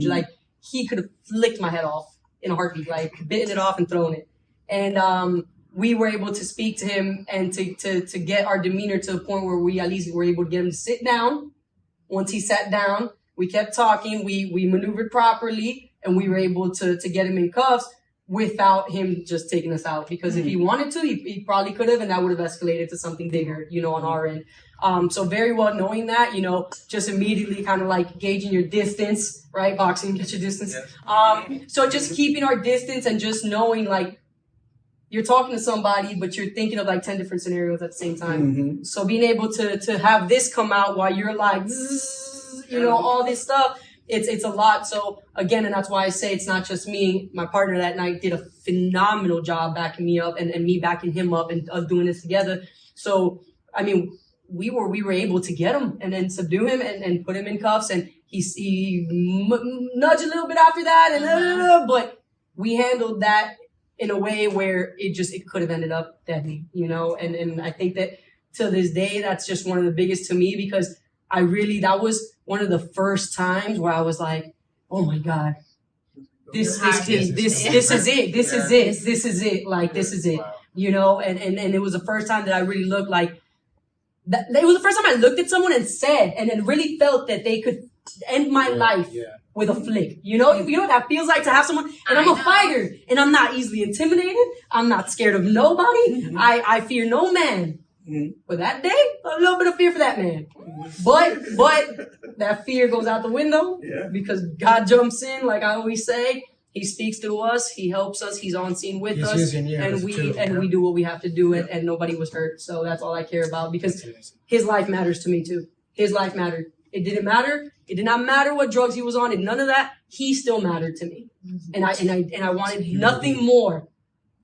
huge. Like, he could have flicked my head off in a heartbeat, like bitten it off and thrown it. And we were able to speak to him and to get our demeanor to a point where we at least were able to get him to sit down. Once he sat down, we kept talking, we maneuvered properly, and we were able to get him in cuffs without him just taking us out. Because if he wanted to, he probably could have, and that would have escalated to something bigger, on our end. So very well knowing that, just immediately kind of like gauging your distance, right? Boxing, get your distance. So just keeping our distance and just knowing, like, you're talking to somebody, but you're thinking of like 10 different scenarios at the same time. So being able to have this come out while you're like, all this stuff, it's a lot. So again, and that's why I say it's not just me. My partner that night did a phenomenal job backing me up and me backing him up and us doing this together. So, I mean, we were able to get him and then subdue him and put him in cuffs, and he nudged a little bit after that, but we handled that in a way where it could have ended up deadly, and I think that to this day, that's just one of the biggest to me, because that was one of the first times where I was like, oh my God, this is it. This is it. Like, this is it, and it was the first time that I really looked like that. It was the first time I looked at someone and said, and then really felt that they could end my life with a flick. You know what that feels like to have someone, and I'm a fighter, and I'm not easily intimidated. I'm not scared of nobody. I fear no man. But that day, a little bit of fear for that man. But that fear goes out the window because God jumps in, like I always say. He speaks to us. He helps us. He's on scene with us, and we do what we have to do, and nobody was hurt. So that's all I care about, because his life matters to me too. His life mattered. It didn't matter. It did not matter what drugs he was on, and none of that. He still mattered to me, and I wanted nothing more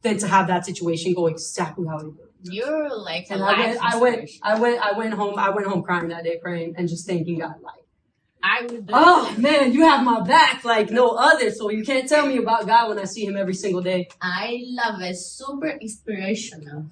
than to have that situation go exactly how it did. You're like and I went home crying that day, praying and just thanking God, like, oh man, you have my back like no other. So you can't tell me about God when I see him every single day. I love it. Super inspirational.